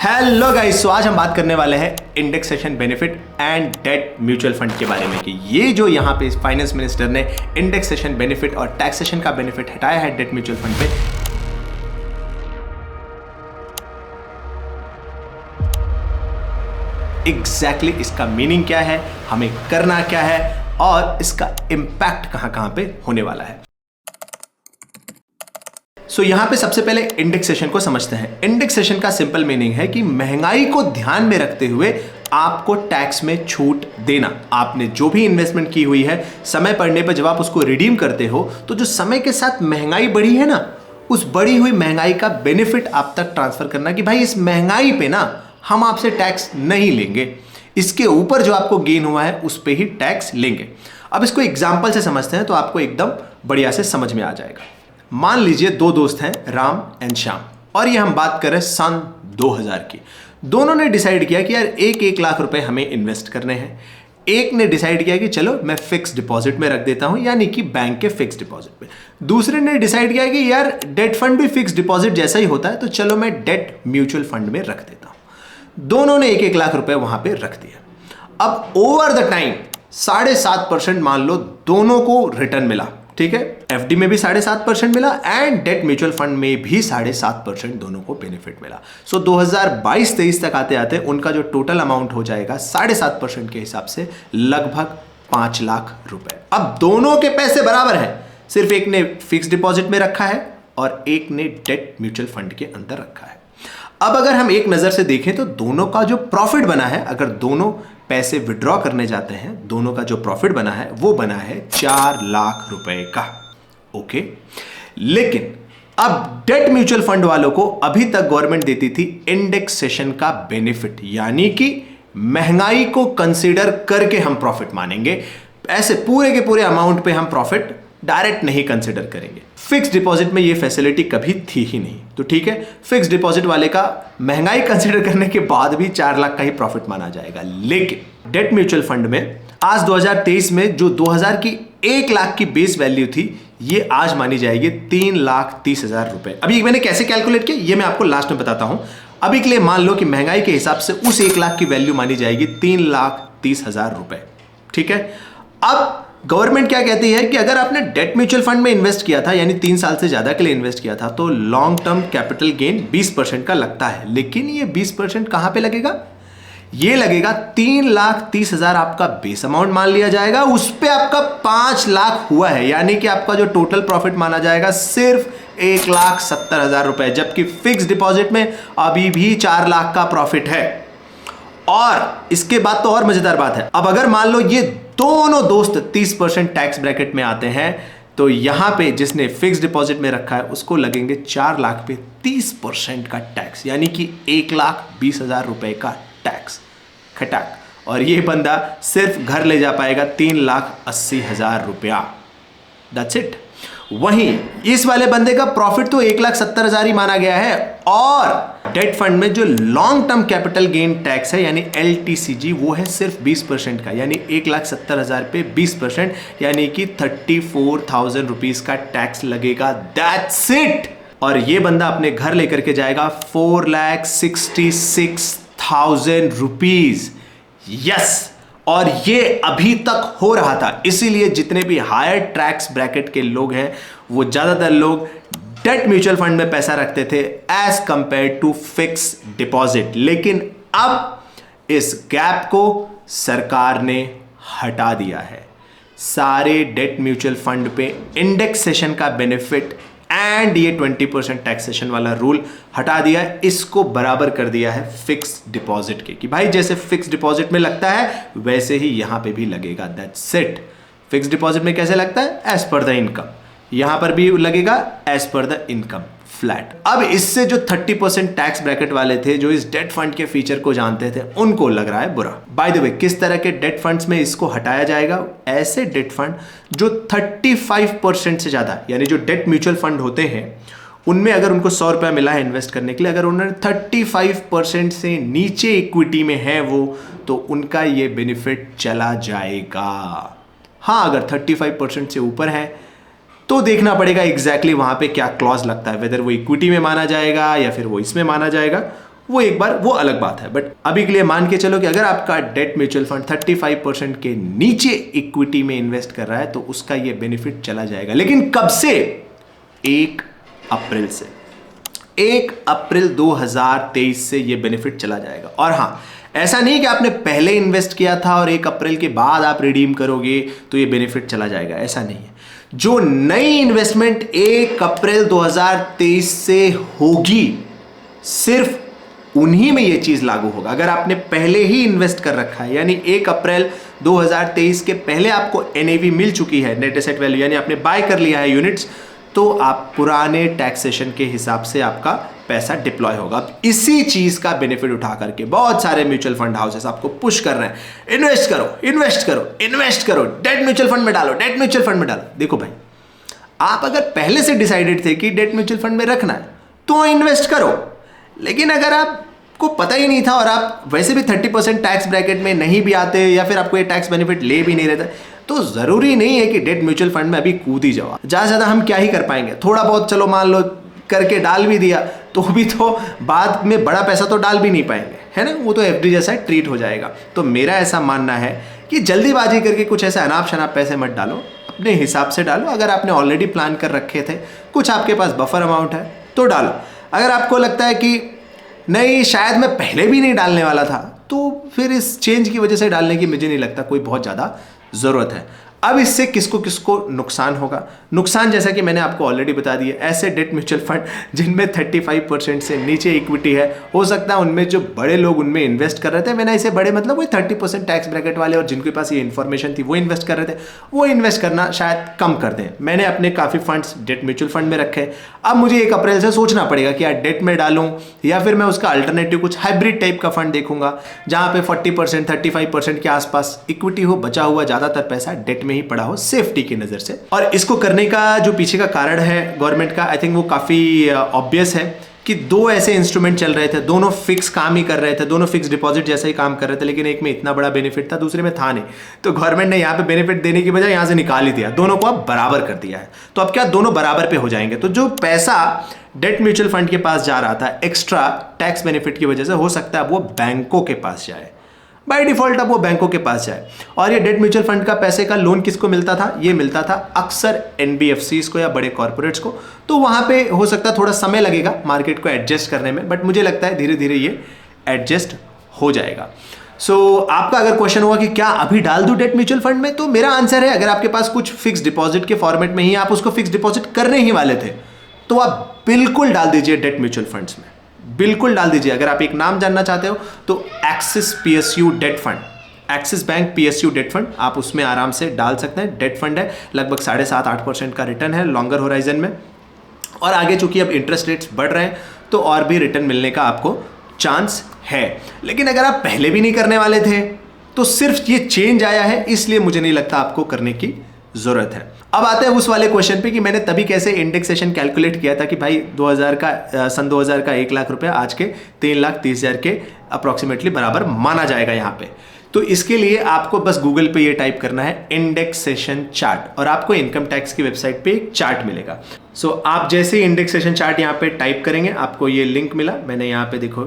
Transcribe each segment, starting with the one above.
Hello guys, तो आज हम बात करने वाले हैं indexation benefit and debt mutual fund के बारे में कि ये जो यहाँ पे फाइनेंस मिनिस्टर ने इंडेक्सेशन बेनिफिट और टैक्सेशन का बेनिफिट हटाया है डेट म्यूचुअल फंड पे, एग्जैक्टली इसका मीनिंग क्या है, हमें करना क्या है और इसका इंपैक्ट कहां पे होने वाला है। सो यहां पे सबसे पहले इंडेक्सेशन को समझते हैं। इंडेक्सेशन का सिंपल मीनिंग है कि महंगाई को ध्यान में रखते हुए आपको टैक्स में छूट देना। आपने जो भी इन्वेस्टमेंट की हुई है, समय पड़ने पर जब आप उसको रिडीम करते हो तो जो समय के साथ महंगाई बढ़ी है ना, उस बढ़ी हुई महंगाई का बेनिफिट आप तक ट्रांसफर करना कि भाई इस महंगाई पे ना हम आपसे टैक्स नहीं लेंगे, इसके ऊपर जो आपको गेन हुआ है उस पर ही टैक्स लेंगे। अब इसको एग्जाम्पल से समझते हैं तो आपको एकदम बढ़िया से समझ में आ जाएगा। मान लीजिए दो दोस्त हैं, राम एंड श्याम, और ये हम बात करें सन 2000 की। दोनों ने डिसाइड किया कि यार एक लाख रुपए हमें इन्वेस्ट करने हैं। एक ने डिसाइड किया कि चलो मैं फिक्स डिपॉजिट में रख देता हूं, यानी कि बैंक के फिक्स डिपॉजिट में। दूसरे ने डिसाइड किया कि यार डेट फंड भी फिक्स डिपॉजिट जैसा ही होता है, तो चलो मैं डेट म्यूचुअल फंड में रख देता हूं। दोनों ने एक लाख रुपए वहां पे रख दिया। अब ओवर द टाइम 7.5% मान लो दोनों को रिटर्न मिला, ठीक है। एफडी में भी 7.5% मिला एंड डेट म्यूचुअल फंड में भी 7.5% दोनों को बेनिफिट मिला। सो 2022-23 तक आते आते उनका जो टोटल अमाउंट हो जाएगा 7.5% के हिसाब से लगभग 5 लाख रुपए। अब दोनों के पैसे बराबर है, सिर्फ एक ने फिक्स डिपॉजिट में रखा है और एक ने डेट म्यूचुअल फंड के अंदर रखा है। अब अगर हम एक नजर से देखें तो दोनों का जो प्रॉफिट बना है, अगर दोनों पैसे विड्रॉ करने जाते हैं, दोनों का जो प्रॉफिट बना है वो बना है 4 लाख रुपए का। ओके, लेकिन अब डेट म्यूचुअल फंड वालों को अभी तक गवर्नमेंट देती थी इंडेक्सेशन का बेनिफिट, यानी कि महंगाई को कंसीडर करके हम प्रॉफिट मानेंगे। ऐसे पूरे के पूरे अमाउंट पे हम प्रॉफिट डायरेक्ट नहीं कंसीडर करेंगे। फिक्स डिपॉजिट में ये फैसिलिटी कभी थी ही नहीं, तो ठीक है, फिक्स डिपॉजिट वाले का महंगाई कंसीडर करने के बाद भी 4 लाख का ही प्रॉफिट माना जाएगा। लेकिन डेट म्यूचुअल फंड में आज 2023 में जो 2000 की 1 लाख की बेस वैल्यू थी, ये आज मानी जाएगी 3,30,000 रुपए। अभी मैंने कैसे कैलकुलेट किया ये मैं आपको लास्ट में बताता हूं। अभी के लिए मान लो कि महंगाई के हिसाब से उस 1 लाख की वैल्यू मानी जाएगी 3,30,000 रुपए, ठीक है। अब गवर्नमेंट क्या कहती है कि अगर आपने डेट म्यूचुअल फंड में इन्वेस्ट किया था, यानी 3 साल से ज्यादा के लिए इन्वेस्ट किया था, तो लॉन्ग टर्म कैपिटल गेन 20% का लगता है। लेकिन ये 20% कहां पे लगेगा? ये लगेगा 3,30,000 आपका बेस अमाउंट मान लिया जाएगा, उस पे आपका 5 लाख हुआ है, यानी कि आपका जो टोटल प्रॉफिट माना जाएगा सिर्फ 1,70,000 रुपए, जबकि फिक्स डिपॉजिट में अभी भी 4 लाख का प्रॉफिट है। और इसके बाद तो और मजेदार बात है, अब अगर मान लो ये दोनों दोस्त 30% टैक्स ब्रैकेट में आते हैं, तो यहां पे जिसने फिक्स डिपॉजिट में रखा है उसको लगेंगे 4 लाख पे 30% का टैक्स, यानी कि 1,20,000 रुपए का टैक्स खटाक। और ये बंदा सिर्फ घर ले जा पाएगा 3,80,000 रुपया। That's it. वहीं इस वाले बंदे का प्रॉफिट तो 1,70,000 ही माना गया है, और डेट फंड में जो long term capital gain tax है यानी LTCG, वो है सिर्फ 20% का, यानी 1,70,000 पे 20%, यानी कि 34,000 रुपीज का टैक्स लगेगा। That's it. और ये बंदा अपने घर लेकर के जाएगा 4,66,000 रुपीज। यस, और ये अभी तक हो रहा था, इसीलिए जितने भी हायर टैक्स ब्रैकेट के लोग हैं वो ज्यादातर लोग डेट म्यूचुअल फंड में पैसा रखते थे as compare to fix deposit. लेकिन अब इस गैप को सरकार ने हटा दिया है। सारे डेट म्यूचुअल फंड पे इंडेक्सेशन का बेनिफिट एंड ये 20% टैक्सेशन वाला रूल हटा दिया है, इसको बराबर कर दिया है फिक्स डिपॉजिट के, कि भाई जैसे फिक्स डिपॉजिट में लगता है वैसे ही यहां पे भी लगेगा। That's it. फिक्स डिपॉजिट में कैसे लगता है? एज पर द इनकम, यहां पर भी लगेगा as per the income flat. अब इससे जो 30% टैक्स ब्रैकेट वाले थे, जो इस डेट फंड के फीचर को जानते थे, उनको लग रहा है बुरा। बाय द वे, किस तरह के डेट फंड्स में इसको हटाया जाएगा? ऐसे डेट फंड जो 35% से ज्यादा, यानी जो डेट म्यूचुअल फंड होते हैं उनमें अगर उनको 100 रुपया मिला है इन्वेस्ट करने के लिए, अगर उन्होंने 35% से नीचे इक्विटी में है वो, तो उनका ये बेनिफिट चला जाएगा। हाँ, अगर 35% से ऊपर है तो देखना पड़ेगा एग्जैक्टली वहां पे क्या क्लॉज लगता है, वेदर वो इक्विटी में माना जाएगा या फिर वो इसमें माना जाएगा, वो एक बार वो अलग बात है। बट अभी के लिए मान के चलो कि अगर आपका डेट म्यूचुअल फंड 35% के नीचे इक्विटी में इन्वेस्ट कर रहा है तो उसका ये बेनिफिट चला जाएगा। लेकिन कब से? 1 अप्रैल से। 1 अप्रैल 2023 से ये बेनिफिट चला जाएगा। और हां, ऐसा नहीं कि आपने पहले इन्वेस्ट किया था और 1 अप्रैल के बाद आप रिडीम करोगे तो ये बेनिफिट चला जाएगा, ऐसा नहीं है। जो नई इन्वेस्टमेंट 1 अप्रैल 2023 से होगी, सिर्फ उन्हीं में ये चीज लागू होगा। अगर आपने पहले ही इन्वेस्ट कर रखा है, यानी 1 अप्रैल 2023 के पहले आपको एनएवी मिल चुकी है, नेट एसेट वैल्यू, यानी आपने बाय कर लिया है यूनिट्स, तो आप पुराने टैक्सेशन के हिसाब से आपका पैसा डिप्लॉय होगा। अब इसी चीज का बेनिफिट उठा करके बहुत सारे म्यूचुअल फंड हाउसेस आपको पुश कर रहे हैं, इन्वेस्ट करो, इन्वेस्ट करो, इन्वेस्ट करो, डेट म्यूचुअल फंड में डालो, डेट म्यूचुअल फंड में डालो। देखो भाई, आप अगर पहले से डिसाइडेड थे कि डेट म्यूचुअल फंड में रखना है तो इन्वेस्ट करो। लेकिन अगर आपको पता ही नहीं था और आप वैसे भी 30% टैक्स ब्रैकेट में नहीं भी आते या फिर आपको ये टैक्स बेनिफिट ले भी नहीं रहता, तो जरूरी नहीं है कि डेट म्यूचुअल फंड में अभी कूद ही जाओ। ज्यादा से ज्यादा हम क्या ही कर पाएंगे, थोड़ा बहुत चलो मान लो करके डाल भी दिया तो भी तो बाद में बड़ा पैसा तो डाल भी नहीं पाएंगे, है ना, वो तो एफडी जैसा ट्रीट हो जाएगा। तो मेरा ऐसा मानना है कि जल्दीबाजी करके कुछ ऐसा अनाप शनाप पैसे मत डालो, अपने हिसाब से डालो। अगर आपने ऑलरेडी प्लान कर रखे थे, कुछ आपके पास बफर अमाउंट है तो डालो। अगर आपको लगता है कि नहीं शायद मैं पहले भी नहीं डालने वाला था, तो फिर इस चेंज की वजह से डालने की मुझे नहीं लगता कोई बहुत ज़्यादा ज़रूरत है। अब इससे किसको किसको नुकसान होगा? नुकसान जैसा कि मैंने आपको ऑलरेडी बता दिया, ऐसे डेट म्यूचुअल फंड जिनमें 35% से नीचे इक्विटी है, हो सकता है उनमें जो बड़े लोग उनमें इन्वेस्ट कर रहे थे, मैंने इसे बड़े मतलब वही 30% टैक्स ब्रैकेट वाले और जिनके पास ये इन्फॉर्मेशन थी वो इन्वेस्ट कर रहे थे, वो इन्वेस्ट करना शायद कम कर दें। मैंने अपने काफ़ी फंड्स डेट म्यूचुअल फंड में रखे। अब मुझे 1 अप्रैल से सोचना पड़ेगा कि यार डेट में डालूं या फिर मैं उसका अल्टरनेटिव कुछ हाइब्रिड टाइप का फंड देखूंगा जहां पे 40% 35% के आसपास इक्विटी हो, बचा हुआ ज्यादातर पैसा डेट में ही पड़ा हो सेफ्टी की नजर से। और इसको करने का जो पीछे का कारण है गवर्नमेंट का, आई थिंक वो काफी ऑब्वियस है कि 2 ऐसे इंस्ट्रूमेंट चल रहे थे, दोनों फिक्स काम ही कर रहे थे, दोनों फिक्स डिपॉजिट जैसे ही काम कर रहे थे, लेकिन एक में इतना बड़ा बेनिफिट था, दूसरे में था नहीं। तो गवर्नमेंट ने यहाँ पे बेनिफिट देने की बजाय यहाँ से निकाल ही दिया, दोनों को अब बराबर कर दिया है। तो अब क्या दोनों बराबर पे हो जाएंगे। तो जो पैसा डेट म्यूचुअल फंड के पास जा रहा था एक्स्ट्रा टैक्स बेनिफिट की वजह से, हो सकता है वो बैंकों के पास जाए, बाय डिफॉल्ट अब वो बैंकों के पास जाए। और ये डेट म्यूचुअल फंड का पैसे का लोन किसको मिलता था? ये मिलता था अक्सर एनबीएफसीज को या बड़े कॉर्पोरेट्स को। तो वहां पे हो सकता है थोड़ा समय लगेगा मार्केट को एडजस्ट करने में, बट मुझे लगता है धीरे धीरे ये एडजस्ट हो जाएगा। सो आपका अगर क्वेश्चन हुआ कि क्या अभी डाल दूं डेट म्यूचुअल फंड में, तो मेरा आंसर है अगर आपके पास कुछ फिक्स डिपॉजिट के फॉर्मेट में ही आप उसको फिक्स डिपॉजिट करने ही वाले थे तो आप बिल्कुल डाल दीजिए डेट म्यूचुअल फंड्स में, बिल्कुल डाल दीजिए। अगर आप एक नाम जानना चाहते हो तो Axis PSU debt fund, Axis bank PSU debt fund, आप उसमें आराम से डाल सकते हैं। डेट फंड है, लगभग 7.5-8% का रिटर्न है लॉन्गर होराइजन में, और आगे चूंकि अब इंटरेस्ट रेट्स बढ़ रहे हैं तो और भी रिटर्न मिलने का आपको चांस है। लेकिन अगर आप पहले भी नहीं करने वाले थे तो सिर्फ ये चेंज आया है, इसलिए मुझे नहीं लगता आपको करने की जरूरत है। अब आते हैं उस वाले क्वेश्चन पे कि मैंने तभी कैसे इंडेक्सेशन कैलकुलेट किया था कि भाई 2000 का सन 2000 का 1 लाख रुपया आज के 3,30,000 के अप्रोक्सीमेटली बराबर माना जाएगा यहाँ पे। तो इसके लिए आपको बस गूगल पे ये टाइप करना है इंडेक्सेशन चार्ट और आपको इनकम टैक्स की वेबसाइट पे एक चार्ट मिलेगा। सो आप जैसे ही इंडेक्सेशन चार्ट यहाँ पे टाइप करेंगे आपको ये लिंक मिला, मैंने यहाँ पे देखो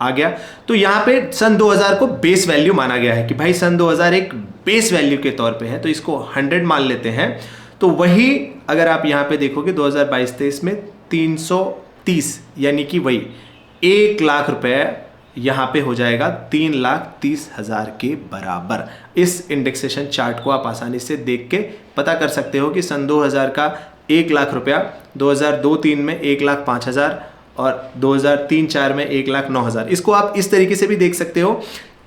आ गया। तो यहाँ पे सन 2000 को बेस वैल्यू माना गया है कि भाई सन 2000 एक बेस वैल्यू के तौर पे है, तो इसको 100 मान लेते हैं। तो वही अगर आप यहाँ पे देखोगे 2022-23 में 330 यानी कि वही 1 लाख रुपए यहाँ पे हो जाएगा 3,30,000 के बराबर। इस इंडेक्सेशन चार्ट को आप आसानी से देख के पता कर सकते हो कि सन 2000 का 1 लाख रुपया 2002-03 में 1,05,000 और 2003-04 में 1,09,000। इसको आप इस तरीके से भी देख सकते हो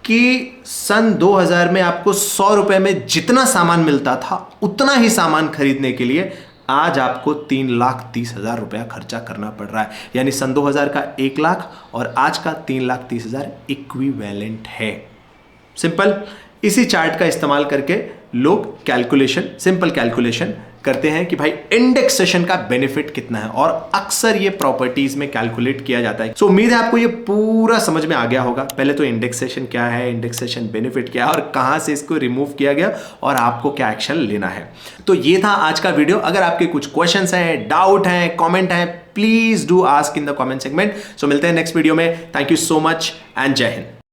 कि सन 2000 में आपको 100 रुपए में जितना सामान मिलता था उतना ही सामान खरीदने के लिए आज आपको 3,30,000 रुपया खर्चा करना पड़ रहा है। यानी सन 2000 का 1 लाख और आज का 3,30,000 इक्विवेलेंट है। सिंपल, इसी चार्ट का इस्तेमाल करके लोग कैलकुलेशन, सिंपल कैलकुलेशन करते हैं कि भाई इंडेक्सेशन का बेनिफिट कितना है, और अक्सर ये प्रॉपर्टीज में कैलकुलेट किया जाता है। सो उम्मीद है आपको ये पूरा समझ में आ गया होगा। पहले तो इंडेक्सेशन क्या है, इंडेक्सेशन बेनिफिट क्या है और कहां से इसको रिमूव किया गया और आपको क्या एक्शन लेना है। तो ये था आज का वीडियो। अगर आपके कुछ क्वेश्चंस हैं, डाउट हैं, कमेंट हैं, please do ask in the comment segment. So मिलते हैं नेक्स्ट वीडियो में। Thank you so much and Jai Hind.